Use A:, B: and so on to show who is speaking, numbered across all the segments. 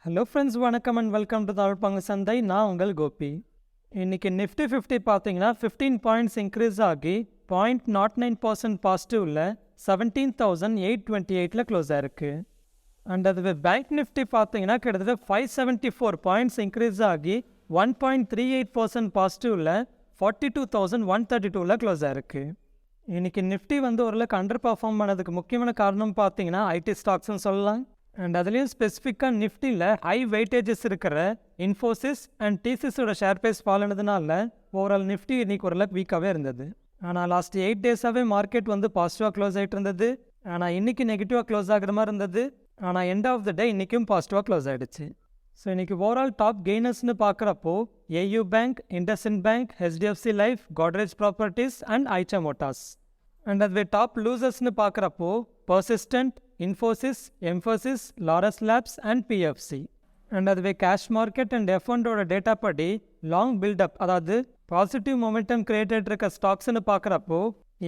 A: Hello friends, வணக்கம் and welcome to தமிழ்பங்கusandhai. நான் உங்கள் கோபி. இன்றைக்கி நிஃப்டி 50 பார்த்தீங்கன்னா 15 பாயிண்ட்ஸ் இன்க்ரீஸ் ஆகி 0.09% பாசிட்டிவில் 17,828 க்ளோஸ் ஆயிருக்கு. அண்ட் அதுவே பேங்க் நிஃப்டி பார்த்தீங்கன்னா கிட்டத்தட்ட 574 பாயிண்ட்ஸ் இன்க்ரீஸ் ஆகி 1.38% பாசிட்டிவில் 42,132 க்ளோஸ் ஆயிருக்கு. இன்றைக்கி நிஃப்டி ஓரளவுக்கு அண்டர் பர்ஃபார்ம் பண்ணதுக்கு முக்கியமான காரணம் பார்த்தீங்கன்னா ஐடி ஸ்டாக்ஸ்னு சொல்லலாம். அண்ட் அதுலேயும் ஸ்பெசிஃபிக்காக நிஃப்டியில் ஹை வெயிட்டேஜஸ் இருக்கிற இன்ஃபோசிஸ் அண்ட் டிசிஎஸோட ஷேர் ப்ரைஸ் ஃபால் ஆனதுனால ஓவரால் நிஃப்டி இன்றைக்கி ஓரளவுக்கு வீக்காகவே இருந்தது. ஆனால் லாஸ்ட் 8 டேஸாகவே மார்க்கெட் பாசிட்டிவாக க்ளோஸ் ஆகிட்டு இருந்தது. ஆனால் இன்றைக்கி நெகட்டிவாக க்ளோஸ் ஆகிற மாதிரி இருந்தது. ஆனால் எண்ட் ஆஃப் த டே இன்றைக்கும் பாசிட்டிவாக க்ளோஸ் ஆகிடுச்சு. ஸோ இன்றைக்கி ஓவரால் டாப் கெய்னர்ஸ்னு பார்க்குறப்போ AU bank, IndusInd bank, HDFC life, Godrej properties and Eicher motors. And அதுவே டாப் லூசர்ஸ்னு பார்க்குறப்போ Persistent, Infosys, Infosys, Laurus Labs and PFC. And அதுவே கேஷ் மார்க்கெட் அண்ட் F1ஓட டேட்டா படி லாங் பில்டப், அதாவது பாசிட்டிவ் மொமெண்டம் கிரியேட்டட் இருக்க ஸ்டாக்ஸ்னு பார்க்குறப்போ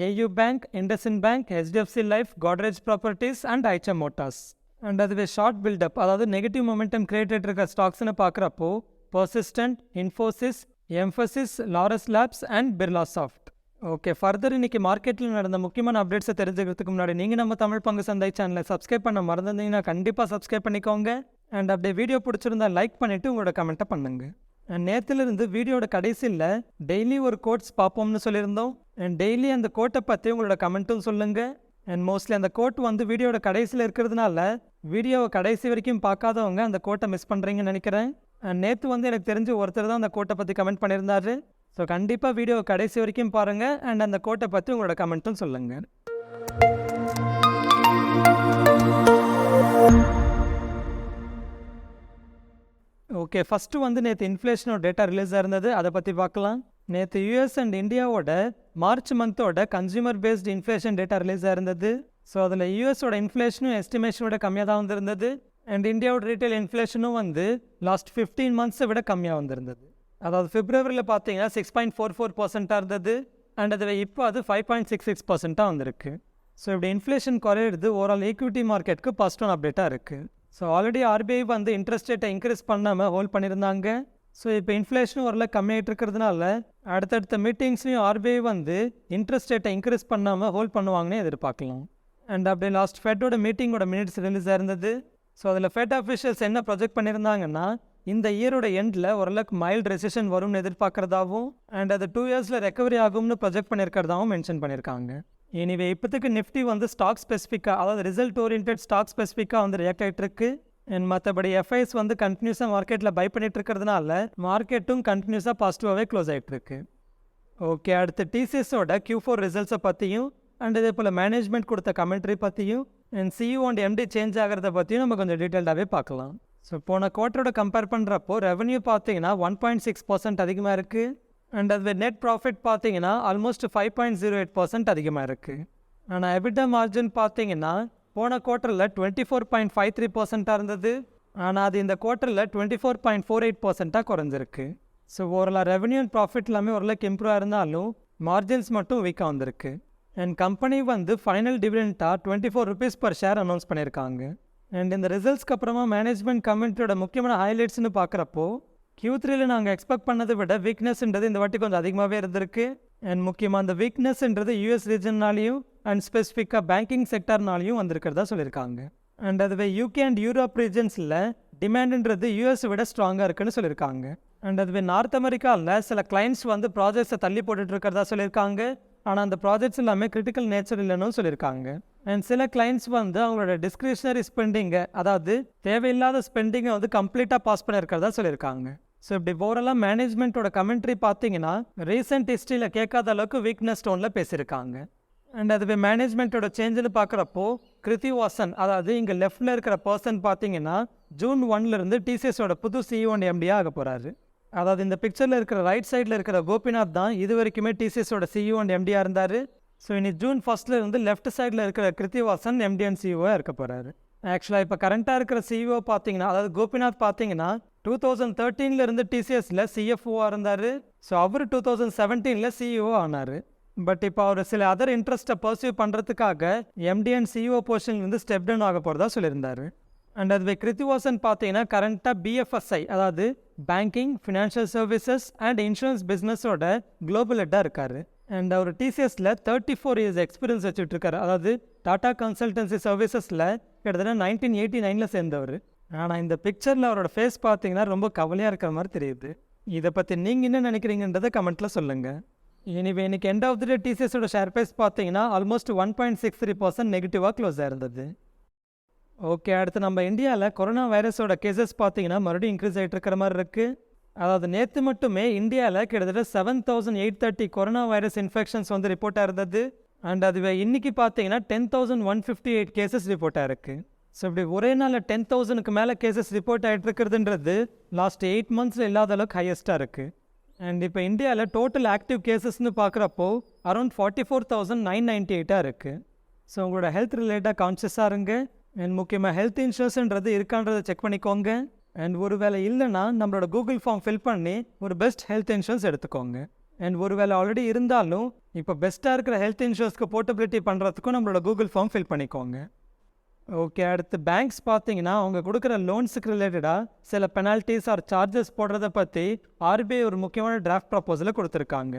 A: AU bank, IndusInd bank, HDFC life, Godrej properties and Eicher motors. And அதுவே ஷார்ட் பில்டப், அதாவது நெகட்டிவ் மொமெண்டம் கிரியேட்டட் இருக்க ஸ்டாக்ஸ்னு பார்க்குறப்போ Persistent, Infosys, Mphasis, Laurus labs and Birla soft. Okay, further இன்றைக்கி மார்க்கெட்டில் நடந்த முக்கியமான அப்டேட்ஸை தெரிஞ்சுக்கிறதுக்கு முன்னாடி நீங்கள் நம்ம தமிழ் பங்கு சந்தை சேனலை சப்ஸ்கிரைப் பண்ண மறந்துருந்தீங்கன்னா கண்டிப்பாக சப்ஸ்கிரைப் பண்ணிக்கோங்க. அண்ட் அப்படியே வீடியோ பிடிச்சிருந்தா லைக் பண்ணிவிட்டு உங்களோட கமெண்ட்டை பண்ணுங்கள். அண்ட் நேற்றுலேருந்து வீடியோட கடைசியில் டெய்லி ஒரு கோட்ஸ் பார்ப்போம்னு சொல்லியிருந்தோம். அண்ட் டெய்லி அந்த கோட்டை பற்றி உங்களோட கமெண்ட்டும் சொல்லுங்கள். அண்ட் மோஸ்ட்லி அந்த கோட் வீடியோட கடைசியில் இருக்கிறதுனால வீடியோவை கடைசி வரைக்கும் பார்க்காதவங்க அந்த கோட்டை மிஸ் பண்ணுறீங்கன்னு நினைக்கிறேன். அண்ட் நேற்று எனக்கு தெரிஞ்சு ஒருத்தர் தான் அந்த கோட்டை பற்றி கமெண்ட் பண்ணியிருந்தாரு. ஸோ கண்டிப்பாக வீடியோவை கடைசி வரைக்கும் பாருங்கள். அண்ட் அந்த கோட்டை பற்றி உங்களோட கமெண்ட்டும் சொல்லுங்கள். ஓகே, ஃபஸ்ட்டு நேற்று இன்ஃப்ளேஷனோட டேட்டா ரிலீஸ் ஆயிருந்தது. அதை பற்றி பார்க்கலாம். நேற்று யூஎஸ் அண்ட் இந்தியாவோட மார்ச் மந்தோட consumer based inflation data release ஆயிருந்தது. ஸோ அதில் யூஎஸோட இன்ஃப்ளேஷனும் எஸ்டிமேஷனோட கம்மியாக தான் வந்திருந்தது. அண்ட் இந்தியாவோட ரீட்டைல் இன்ஃப்ளேஷனும் லாஸ்ட் 15 மந்த்ஸை விட கம்மியாக வந்திருந்தது. அதாவது பிப்ரவரியில் பார்த்தீங்கன்னா 6.44% இருந்தது. அண்ட் அதுவே இப்போ அது 5.66% வந்திருக்கு. ஸோ இப்படி இன்ஃப்ளேஷன் குறையிறது ஓவரால் ஈக்விட்டி மார்க்கெட்டுக்கு பாசிட்டிவ் அப்டேட்டாக இருக்குது. ஸோ ஆல்ரெடி RBI இன்ட்ரெஸ்ட் ரேட்டை இன்க்ரீஸ் பண்ணாமல் ஹோல்ட் பண்ணியிருந்தாங்க. ஸோ இப்போ இன்ஃப்ளேஷனும் ஓரளவுக்கு கம்மியாகிட்டு இருக்கிறதுனால அடுத்தடுத்த மீட்டிங்ஸ்லையும் RBI இன்ட்ரெஸ்ட் ரேட்டை இன்க்ரீஸ் பண்ணாமல் ஹோல்ட் பண்ணுவாங்கன்னு எதிர்பார்க்கலாம். அண்ட் அப்படியே லாஸ்ட் ஃபெட்டோட மீட்டிங்கோட மினிட்ஸ் ரிலீஸ் ஆயிருந்தது. ஸோ அதில் ஃபெட் அஃபிஷியல்ஸ் என்ன ப்ரொஜெக்ட் பண்ணியிருந்தாங்கன்னா இந்த இயரோட எண்டில் ஓரளவுக்கு மைல்டு ரெசிஷன் வரும்னு எதிர்பார்க்குறதாகவும் அண்ட் அது 2 இயர்ஸில் ரெக்கவரி ஆகும்னு ப்ரொஜெக்ட் பண்ணியிருக்கிறதாகவும் மென்ஷன் பண்ணியிருக்காங்க. எனிவே இப்போதுக்கு நிஃப்டி ஸ்டாக் ஸ்பெசிஃபிக்காக, அதாவது ரிசல்ட் ஓரியன்ட் ஸ்டாக் ஸ்பெசிஃபிக்காக ரியாக்ட் ஆகிட்டுருக்கு. அண்ட் மற்றபடி எஃப்ஐஸ் கண்டினியூஸாக மார்க்கெட்டில் பை பண்ணிட்டு இருக்கிறதுனால மார்க்கெட்டும் கண்டினியூஸாக பாசிட்டிவாகவே க்ளோஸ் ஆகிட்டுருக்கு. ஓகே, அடுத்து டிசிஎஸோட Q4 ரிசல்ட்ஸை பற்றியும் அண்ட் இதே போல் மேனேஜ்மெண்ட் கொடுத்த கமெண்ட்ரி பற்றியும் and CEO and MD change ஆகிறத பற்றியும் நம்ம கொஞ்சம் டீட்டெயில்டாகவே பார்க்கலாம். ஸோ போன குவார்ட்டரோட கம்பேர் பண்ணுறப்போ ரெவன்யூ பார்த்தீங்கன்னா 1.6% அதிகமாக இருக்குது. அண்ட் அதுவே நெட் ப்ராஃபிட் பார்த்தீங்கன்னா ஆல்மோஸ்ட் 5.08% அதிகமாக இருக்குது. ஆனால் எபிட்டா மார்ஜின் பார்த்தீங்கன்னா போன குவார்ட்டரில் 24.53% இருந்தது. ஆனால் அது இந்த குவார்ட்டரில் 24.48% குறைஞ்சிருக்கு. ஸோ ஓரளவு ரெவன்யூ அண்ட் ப்ராஃபிட் எல்லாமே ஓரளவுக்கு இம்ப்ரூவ் இருந்தாலும் மார்ஜின்ஸ் மட்டும் வீக்காக வந்திருக்கு. அண்ட் கம்பெனி ஃபைனல் டிவிடெண்டாக 24 rupees per ஷேர் அனௌன்ஸ் பண்ணியிருக்காங்க. அண்ட் இந்த ரிசல்ட்ஸ்க்கு அப்புறமா மேனேஜ்மெண்ட் கமெண்ட்டோட முக்கியமான ஹைலைட்ஸ்னு பார்க்குறப்போ Q3ல் நாங்கள் எக்ஸ்பெக்ட் பண்ணதை விட வீக்னஸ்ன்றது இந்த வாட்டி கொஞ்சம் அதிகமாகவே இருந்திருக்கு. அண்ட் முக்கியமாக அந்த வீக்னஸ்ன்றது யூஎஸ் ரீஜன்னாலையும் அண்ட் ஸ்பெசிஃபிக்காக பேங்கிங் செக்டர்னாலையும் வந்திருக்கிறதா சொல்லியிருக்காங்க. அண்ட் அதுவே UK அண்ட் யூரோப் ரீஜன்ஸில் டிமாண்டுன்றது யூஎஸ் விட ஸ்ட்ராங்காக இருக்குன்னு சொல்லியிருக்காங்க. அண்ட் அதுவே நார்த் அமெரிக்காவில் சில கிளைண்ட்ஸ் ப்ராஜெக்ட்ஸை தள்ளி போட்டுட்டு இருக்கிறதா சொல்லியிருக்காங்க. ஆனால் அந்த ப்ராஜெக்ட்ஸ் எல்லாமே கிரிட்டிக்கல் நேச்சர் இல்லைன்னு சொல்லியிருக்காங்க. அண்ட் சில கிளைண்ட்ஸ் அவங்களோட டிஸ்கிரிஷனரி ஸ்பெண்டிங்கை, அதாவது தேவையில்லாத ஸ்பெண்டிங்கை கம்ப்ளீட்டாக பாஸ் பண்ணியிருக்கிறதா சொல்லியிருக்காங்க. ஸோ இப்படி ஓவராலாக மேனேஜ்மெண்ட்டோட கமெண்ட்ரி பார்த்தீங்கன்னா ரீசெண்ட் ஹிஸ்ட்ரியில் கேட்காத அளவுக்கு வீக்னஸ் டோனில் பேசியிருக்காங்க. அண்ட் அதுவே மேனேஜ்மெண்ட்டோட சேஞ்சுன்னு பார்க்குறப்போ கிருத்திவாசன், அதாவது இங்கே லெஃப்டில் இருக்கிற பர்சன் பார்த்தீங்கன்னா June 1 டிசிஎஸோட புது CEO அண்ட் MDயாக ஆக போகிறாரு. அதாவது இந்த பிக்சரில் இருக்கிற ரைட் சைடில் இருக்கிற கோபிநாத் தான் இது வரைக்குமே டிசிஎஸோட CEO அண்ட் MDயாக இருந்தார். ஸோ இனி June 1 லெஃப்ட் சைடில் இருக்கிற கிருத்திவாசன் MD அண்ட் CEOவாக இருக்க போகிறாரு. ஆக்சுவலாக இப்போ கரண்ட்டாக இருக்கிற CEO பார்த்தீங்கன்னா, அதாவது கோபிநாத் பார்த்தீங்கன்னா 2013 டிசிஎஸில் CFOவாக இருந்தார். ஸோ அவர் 2017 CEO ஆனார். பட் இப்போ அவர் சில அதர் இன்ட்ரெஸ்ட்டை பர்சியூ பண்ணுறதுக்காக MD அண்ட் CEO பொசிஷன்லேருந்து ஸ்டெப் டவுன் ஆக போகிறதா சொல்லியிருந்தார். அண்ட் அதுவே கிருத்திவாசன் பார்த்தீங்கன்னா கரண்ட்டாக பிஎஃப்எஸ்ஐ அதாவது banking, financial services and insurance பிஸ்னஸோட குளோபல் ஹெட்டாக இருக்கார். அண்ட் அவர் டிசிஎஸில் 34 இயர்ஸ் எக்ஸ்பீரியன்ஸ் வச்சுட்ருக்காரு. அதாவது டாடா கன்சல்டன்சி சர்வீசஸில் கிட்டத்தட்ட 1989 சேர்ந்தவர். ஆனால் இந்த பிக்சரில் அவரோட ஃபேஸ் பார்த்தீங்கன்னா ரொம்ப கவலையாக இருக்கிற மாதிரி தெரியுது. இதை பற்றி நீங்கள் என்ன நினைக்கிறீங்கன்றதை கமெண்ட்டில் சொல்லுங்கள். எனிவே இன்னைக்கு எண்ட் ஆஃப் தி டே டிசிஎஸோட ஷேர் ப்ரைஸ் பார்த்தீங்கன்னா ஆல்மோஸ்ட் 1.63% நெகட்டிவாக க்ளோஸ் ஆயிருந்தது. ஓகே, அடுத்து நம்ம இந்தியாவில் கொரோனா வைரஸோட கேசஸ் பார்த்தீங்கன்னா மறுபடியும் இன்க்ரீஸ் ஆகிட்டு இருக்கிற மாதிரி இருக்குது. அதாவது நேற்று மட்டுமே இந்தியாவில் கிட்டத்தட்ட 7,830 கொரோனா வைரஸ் இன்ஃபெக்ஷன்ஸ் வந்து ரிப்போர்ட் ஆயிருந்தது. அண்ட் அதுவே இன்றைக்கி பார்த்தீங்கன்னா 10,158 கேசஸ் ரிப்போர்ட் ஆயிருக்கு. ஸோ இப்படி ஒரே நாளில் 10,000க்கு மேலே கேசஸ் ரிப்போர்ட் ஆகிட்டு இருக்கிறதுன்றது லாஸ்ட் 8 monthஸில் இல்லாத அளவுக்கு ஹையஸ்ட்டாக இருக்குது. அண்ட் இப்போ இந்தியாவில் டோட்டல் ஆக்டிவ் கேசஸ்ன்னு பார்க்குறப்போ அரௌண்ட் 44,998 இருக்குது. ஸோ உங்களோட ஹெல்த் ரிலேட்டாக கான்ஷியஸாக இருங்க. அண்ட் முக்கியமாக ஹெல்த் இன்சூரன்ஸ்ன்றது இருக்கான்றதை செக் பண்ணிக்கோங்க. அண்ட் ஒரு வேளை இல்லைன்னா நம்மளோட கூகுள் ஃபார்ம் ஃபில் பண்ணி ஒரு பெஸ்ட் ஹெல்த் இன்சூரன்ஸ் எடுத்துக்கோங்க. அண்ட் ஒரு வேளை ஆல்ரெடி இருந்தாலும் இப்போ பெஸ்ட்டாக இருக்கிற ஹெல்த் இன்சூரன்ஸ்க்கு போர்ட்டபிலிட்டி பண்ணுறதுக்கும் நம்மளோட கூகுள் ஃபார்ம் ஃபில் பண்ணிக்கோங்க. ஓகே, அடுத்து பேங்க்ஸ் பார்த்தீங்கன்னா அவங்க கொடுக்குற லோன்ஸுக்கு ரிலேட்டடாக சில பெனால்ட்டிஸ் ஆர் சார்ஜஸ் போடுறத பற்றி ஆர்பிஐ ஒரு முக்கியமான டிராஃப்ட் ப்ரப்போசலை கொடுத்துருக்காங்க.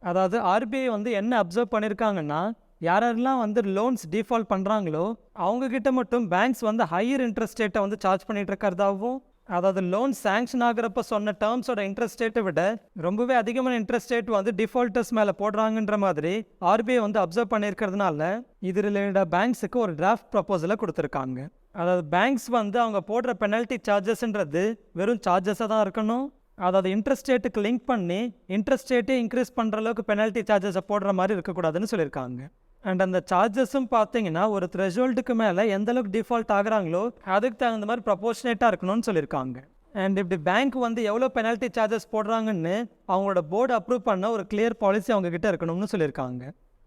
A: அதாவது ஆர்பிஐ வந்து என்ன அப்சர்வ் பண்ணியிருக்காங்கன்னா, யாரெல்லாம் வந்து லோன்ஸ் டிஃபால்ட் பண்ணுறாங்களோ அவங்கக்கிட்ட மட்டும் பேங்க்ஸ் வந்து ஹையர் இன்ட்ரெஸ்ட் ரேட்டை வந்து சார்ஜ் பண்ணிகிட்டு இருக்கிறதாகவும், அதாவது லோன் சேங்ஷன் ஆகிறப்ப சொன்ன டேர்ம்ஸோட இன்ட்ரெஸ்ட் ரேட்டை விட ரொம்பவே அதிகமான இன்ட்ரெஸ்ட் ரேட் வந்து டிஃபால்ட்டர்ஸ் மேலே போடுறாங்கன்ற மாதிரி ஆர்பிஐ வந்து அப்சர்வ் பண்ணியிருக்கிறதுனால இது ரிலேட்டடாக பேங்க்ஸுக்கு ஒரு டிராஃப்ட் ப்ரப்போசலை கொடுத்துருக்காங்க. அதாவது பேங்க்ஸ் வந்து அவங்க போடுற பெனல்ட்டி சார்ஜஸ்ன்றது வெறும் சார்ஜஸாக தான் இருக்கணும். அதாவது இன்ட்ரெஸ்ட் ரேட்டுக்கு லிங்க் பண்ணி இன்ட்ரெஸ்ட் ரேட்டே இன்க்ரீஸ் பண்ணுற அளவுக்கு பெனல்ட்டி சார்ஜஸை போடுற மாதிரி இருக்கக்கூடாதுன்னு சொல்லியிருக்காங்க. அண்ட் அந்த சார்ஜஸும் பார்த்தீங்கன்னா ஒரு த்ரெஷோல்டுக்கு மேலே எந்த அளவுக்கு டிஃபால்ட் ஆகுறாங்களோ அதுக்கு தகுந்த மாதிரி ப்ரப்போர்ஷனேட்டாக இருக்கணும்னு சொல்லியிருக்காங்க. அண்ட் இப்படி பேங்க் வந்து எவ்வளோ பெனல்ட்டி சார்ஜஸ் போடுறாங்கன்னு அவங்களோட போர்டு அப்ரூவ் பண்ண ஒரு கிளியர் பாலிசி அவங்கக்கிட்ட இருக்கணும்னு சொல்லியிருக்காங்க.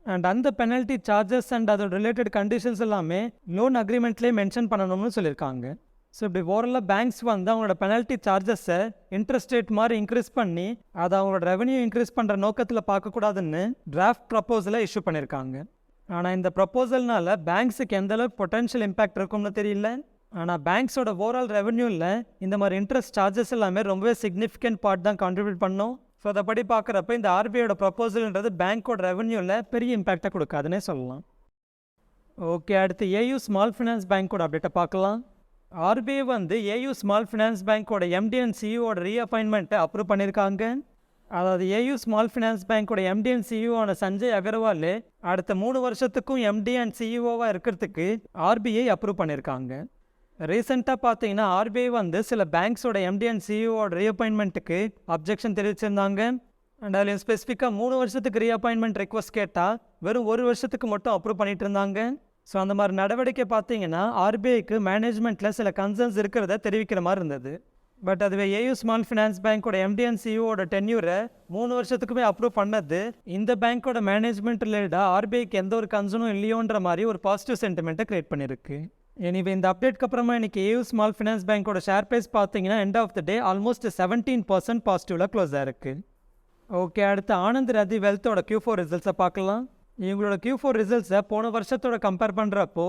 A: அண்ட் அந்த பெனல்ட்டி சார்ஜஸ் அண்ட் அதோட ரிலேட்டட் கண்டிஷன்ஸ் எல்லாமே லோன் அக்ரிமெண்ட்லேயே மென்ஷன் பண்ணணும்னு சொல்லியிருக்காங்க. ஸோ இப்படி ஓவராலாக பேங்க்ஸ் வந்து அவங்களோட பெனல்ட்டி சார்ஜஸை இன்ட்ரெஸ்ட் ரேட் மாதிரி இன்க்ரீஸ் பண்ணி அதை அவங்களோட ரெவன்யூ இன்க்ரீஸ் பண்ணுற நோக்கத்தில் பார்க்கக்கூடாதுன்னு டிராஃப்ட் ப்ரப்போசலை இஷ்யூ பண்ணியிருக்காங்க. ஆனால் இந்த ப்ரப்போசல்னால பேங்க்ஸுக்கு எந்தளவுக்கு பொட்டன்ஷியல் இம்பேக்ட் இருக்கும்னு தெரியல. ஆனால் பேங்க்ஸோட ஓவரால் ரெவன்யூவில் இந்த மாதிரி இன்ட்ரெஸ்ட் சார்ஜஸ் எல்லாமே ரொம்பவே சிக்னிஃபிகண்ட் பார்ட் தான் கான்ட்ரிபியூட் பண்ணும். ஸோ அதைப்படி பார்க்குறப்ப இந்த ஆர்பிஐயோட ப்ரப்போசல்ன்றது பேங்க்கோட ரெவன்யூவில் பெரிய இம்பேக்டை கொடுக்காதுன்னே சொல்லலாம். ஓகே, அடுத்து ஏயு ஸ்மால் ஃபினான்ஸ் பேங்க்கோட அப்டேட்டை பார்க்கலாம். ஆர்பிஐ வந்து ஏயு ஸ்மால் ஃபினான்ஸ் பேங்க்கோட எம்டி அண்ட் சிஇஓட ரீஅப்பாயின்மெண்ட்டை அப்ரூவ் பண்ணியிருக்காங்க. அதாவது ஏயு ஸ்மால் ஃபினான்ஸ் பேங்க்கோட எம்டி அண்ட் சிஇஓன சஞ்சய் அகர்வால் அடுத்த 3 வருஷத்துக்கும் எம்டி அண்ட் சிஇஓவாக இருக்கிறதுக்கு ஆர்பிஐ அப்ரூவ் பண்ணியிருக்காங்க. ரீசெண்டாக பார்த்தீங்கன்னா ஆர்பிஐ வந்து சில பேங்க்ஸோட எம்டி அண்ட் சிஇஓட ரீஅப்பாயின்மெண்ட்டுக்கு அப்ஜெக்ஷன் தெரிவிச்சிருந்தாங்க. அண்ட் அதில் ஸ்பெசிஃபிக்காக 3 வருஷத்துக்கு ரீஅப்பாயின்மெண்ட் ரெக்வஸ்ட் கேட்டால் வெறும் 1 வருஷத்துக்கு மட்டும் அப்ரூவ் பண்ணிட்டு இருந்தாங்க. ஸோ அந்த மாதிரி நடவடிக்கை பார்த்தீங்கன்னா ஆர்பிஐக்கு மேனேஜ்மெண்ட்டில் சில கன்சர்ன்ஸ் இருக்கிறத தெரிவிக்கிற மாதிரி இருந்தது. பட் அதுவே ஏயு ஸ்மால் ஃபினான்ஸ் பேங்க்கோட எம்டி அண்ட் சிஇஓட டென்யூரை 3 வருஷத்துக்குமே அப்ரூவ் பண்ணது இந்த பேங்க்கோட மேனேஜ்மெண்ட் ரிலேட்டடாக ஆர்பிஐக்கு எந்த ஒரு கன்சர்னும் இல்லையோன்ற மாதிரி ஒரு பாசிட்டிவ் சென்டிமெண்ட்டை கிரியேட் பண்ணியிருக்கு. எனிவே இந்த அப்டேட்க்கு அப்புறமா இன்னைக்கு ஏயு ஸ்மால் ஃபினான்ஸ் பேங்க்கோட ஷேர் ப்ரைஸ் பார்த்தீங்கன்னா end of the day almost 17% பாசிட்டிவில் க்ளோஸ் ஆயிருக்கு. ஓகே, அடுத்து ஆனந்த் ரதி வெல்த்தோட Q4 ரிசல்ட்ஸை பார்க்கலாம். இவங்களோட Q4 ரிசல்ட்ஸை போன வருஷத்தோட கம்பேர் பண்ணுறப்போ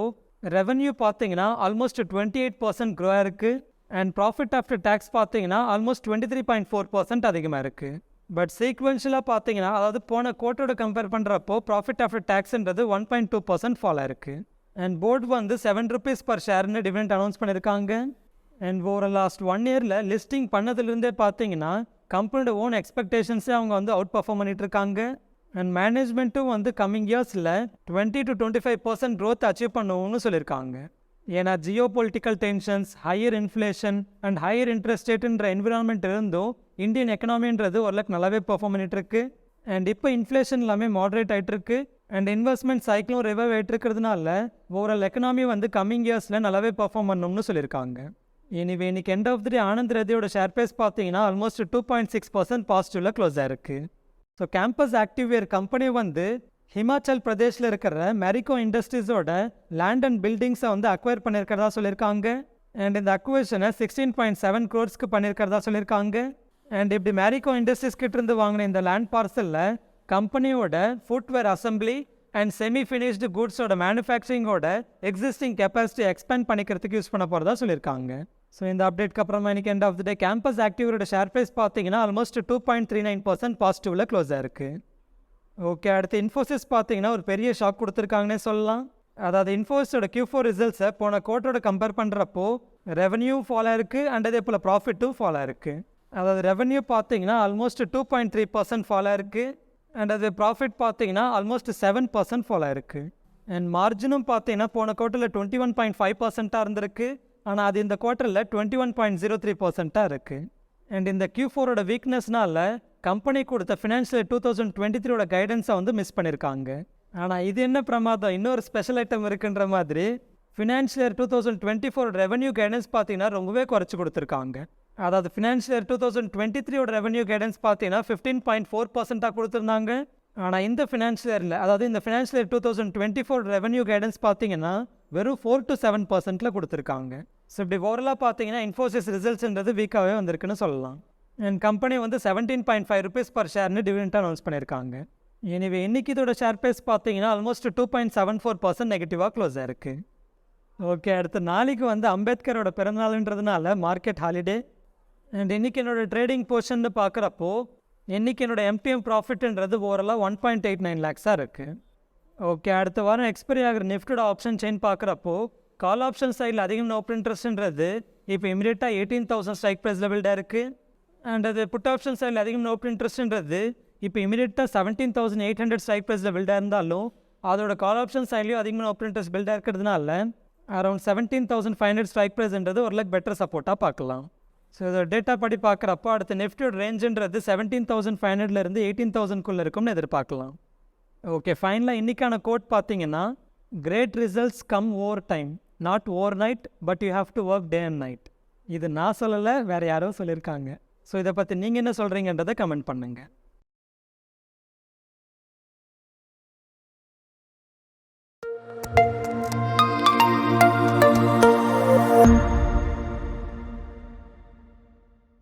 A: ரெவன்யூ பார்த்தீங்கன்னா ஆல்மோஸ்ட் 28% க்ரோ ஆயிருக்கு. அண்ட் ப்ராஃபிட் ஆஃப்டர் டேக்ஸ் பார்த்தீங்கன்னா ஆல்மோஸ்ட் 23.4% அதிகமாக இருக்குது. பட் சீக்வென்ஷியலாக பார்த்தீங்கன்னா அதாவது போன குவார்ட்டரோட கம்பேர் பண்ணுறப்போ ப்ராஃபிட் ஆஃப்டர் டேக்ஸ்ன்றது 1.2% ஃபால் ஆயிருக்கு. அண்ட் போர்டு வந்து 7 rupees per ஷேர்னு டிவிடெண்ட் அனௌன்ஸ் பண்ணியிருக்காங்க. அண்ட் ஒரு லாஸ்ட் 1 yearல லிஸ்டிங் பண்ணதுலேருந்தே பார்த்தீங்கன்னா கம்பெனியோட ஓன் எக்ஸ்பெக்டேஷன்ஸே அவங்க வந்து அவுட் பர்ஃபார்ம் பண்ணிகிட்ருக்காங்க. அண்ட் மேனேஜ்மெண்ட்டும் வந்து கம்மிங் இயர்ஸில் 20 to 25% க்ரோத் அச்சீவ் பண்ணுவோம்னு சொல்லியிருக்காங்க. ஏன்னா geopolitical tensions, higher inflation and higher interest ரேட்டுன்ற என்விரான்மெண்ட் இருந்தும் இந்தியன் எக்கனாமின்றது ஓரளவுக்கு நல்லாவே பர்ஃபார்ம் பண்ணிகிட்ருக்கு. அண்ட் இப்போ இன்ஃப்ளேஷன் எல்லாமே மாடரேட் ஆகிட்டுருக்கு. அண்ட் இன்வெஸ்ட்மெண்ட் சைக்கிளும் ரிவைவ் ஆகிட்டுருக்கிறதுனால ஓவரால் எக்கனாமி வந்து கம்மிங் இயர்ஸில் நல்லாவே பர்ஃபார்ம் பண்ணணும்னு சொல்லியிருக்காங்க. எனிவே இன்னைக்கு end of the day Anand ரதியோட ஷேர் ப்ரைஸ் பார்த்தீங்கன்னா ஆல்மோஸ்ட் 2.6% பாசிட்டிவில் க்ளோஸ் ஆயிருக்கு. ஸோ கேம்பஸ் ஆக்டிவ்வேர் கம்பெனி வந்து ஹிமாச்சல் பிரதேஷில் இருக்கிற மேரிகோ இண்டஸ்ட்ரீஸோட லேண்ட் அண்ட் பில்டிங்ஸை வந்து அக்வயர் பண்ணியிருக்கிறதா சொல்லியிருக்காங்க. அண்ட் இந்த அக்வேஷனை 16.7 crores பண்ணியிருக்கிறதா சொல்லியிருக்காங்க. அண்ட் இப்படி மேரிகோ இண்டஸ்ட்ரீஸ் கிட்ட இருந்து வாங்கின இந்த லேண்ட் பார்சலில் கம்பெனியோட footwear assembly and semi finished குட்ஸோட மேனுஃபேக்சரிங்கோட எக்ஸிஸ்டிங் கெப்பாசிட்டி எக்ஸ்பேண்ட் பண்ணிக்கிறதுக்கு யூஸ் பண்ண போகிறதா சொல்லியிருக்காங்க. ஸோ இந்த அப்டேட்க்கு அப்புறமா இன்னைக்கு end of the day Campus ஆக்டிவோட ஷேர் ப்ரைஸ் பார்த்தீங்கன்னா ஆல்மோஸ்ட் 2.39% பாசிட்டிவில் க்ளோஸ் ஆயிருக்கு. ஓகே, அடுத்து இன்ஃபோசிஸ் பார்த்தீங்கன்னா ஒரு பெரிய ஷாக் கொடுத்துருக்காங்கன்னே சொல்லலாம். அதாவது இன்ஃபோசிஸோட Q4 ரிசல்ட்ஸை போன குவார்ட்டரோட கம்பேர் பண்ணுறப்போ ரெவன்யூ ஃபால் ஆயிருக்கு அண்ட் அதே போல் ப்ராஃபிட்டும் ஃபால் ஆயிருக்கு. அதாவது ரெவன்யூ பார்த்தீங்கன்னா ஆல்மோஸ்ட் 2.3% ஃபால் ஆயிருக்கு அண்ட் அது ப்ராஃபிட் பார்த்தீங்கன்னா ஆல்மோஸ்ட் 7% ஃபால் ஆயிருக்கு. அண்ட் மார்ஜினும் பார்த்தீங்கன்னா போன குவார்ட்டரில் 21.5% இருந்திருக்கு, ஆனால் அது இந்த குவார்ட்டரில் 21.03% இருக்குது. அண்ட் இந்த Q4ஓட வீக்னஸ்னால கம்பெனி கொடுத்த ஃபினான்ஷியல் 2023ஓட கைடன்ஸை வந்து மிஸ் பண்ணியிருக்காங்க. ஆனால் இது என்ன பிரமாதம், இன்னொரு ஸ்பெஷல் ஐட்டம் இருக்குன்ற மாதிரி ஃபினான்ஷியல் 2024 ரெவன்யூ கைடன்ஸ் பார்த்தீங்கன்னா ரொம்பவே குறைச்சி கொடுத்துருக்காங்க. அதாவது ஃபினான்ஷியல் 2023ஓட ரெவன்யூ கைடன்ஸ் பார்த்தீங்கன்னா 15.4% கொடுத்துருந்தாங்க. ஆனால் இந்த ஃபினான்ஷியல் இயரில், அதாவது இந்த ஃபினான்ஷியல் 2024 ரெவன்யூ கைடன்ஸ் பார்த்தீங்கன்னா வெறும் 4 to 7% கொடுத்துருக்காங்க. ஸோ இப்படி ஓவரலாக பார்த்தீங்கன்னா இன்ஃபோசிஸ் ரிசல்ட்ஸ்ன்றது வீக்காகவே வந்திருக்குன்னு சொல்லலாம். அண்ட் கம்பெனி வந்து 17.5 rupees per ஷேர்னு டிவிடெண்ட் அனௌன்ஸ் பண்ணியிருக்காங்க. எனவே இன்னைக்கு இதோட ஷேர் ப்ரைஸ் பார்த்தீங்கன்னா ஆல்மோஸ்ட் 2.74% நெகட்டிவாக க்ளோஸ் ஆயிருக்கு. ஓகே, அடுத்து நாளைக்கு வந்து அம்பேத்கரோட பிறந்தநாள்ன்றதுனால மார்க்கெட் ஹாலிடே. அண்ட் இன்றைக்கி என்னோட ட்ரேடிங் போர்ஷன்னு பார்க்குறப்போ இன்றைக்கி என்னோட MTM ப்ராஃபிட்ன்றது ஓவரலாக 1.89 lakhs இருக்குது. ஓகே, அடுத்த வாரம் எக்ஸ்பைரி ஆகிற நிஃப்டோட ஆப்ஷன் செயின் பார்க்குறப்போ கால் ஆப்ஷன் சைடில் அதிகம் ஓப்பன் இன்ட்ரெஸ்ட்ன்றது இப்போ இமீடியட்டாக 18,000 ஸ்ட்ரைக் ப்ரைஸ் லெவல்டாக இருக்குது. அண்ட் அது புட் ஆப்ஷன் சைடில் அதிகம் ஓப்பன் இன்ட்ரெஸ்ட்ன்றது இப்போ இமீடியட்டாக 17,800 ஸ்ட்ரைக் ப்ரைஸில் பில்டாக இருந்தாலும் அதோட கால் ஆப்ஷன் சைட்லேயும் அதிகமாக ஓப்பன் இன்ட்ரெஸ்ட் பில்டாக இருக்கிறதுனால அரௌண்ட் 17,500 ஸ்ட்ரைக் ப்ரைஸ்ன்றது ஒரு லைக் பெட்டர் சப்போர்ட்டாக பார்க்கலாம். ஸோ இதோட டேட்டா படி பார்க்குறப்போ அடுத்த நிஃப்டியோட ரேஞ்சுன்றது 17,500 18,000 இருக்கும்னு எதிர்பார்க்கலாம். ஓகே, ஃபைனலாக இன்றைக்கான கோட் பார்த்தீங்கன்னா great results come over time, not overnight, but you have to work day and night. இது நான் சொல்லலை, வேறு யாரோ சொல்லியிருக்காங்க. ஸோ இதை பற்றி நீங்கள் என்ன சொல்கிறீங்கன்றதை கமெண்ட் பண்ணுங்கள்.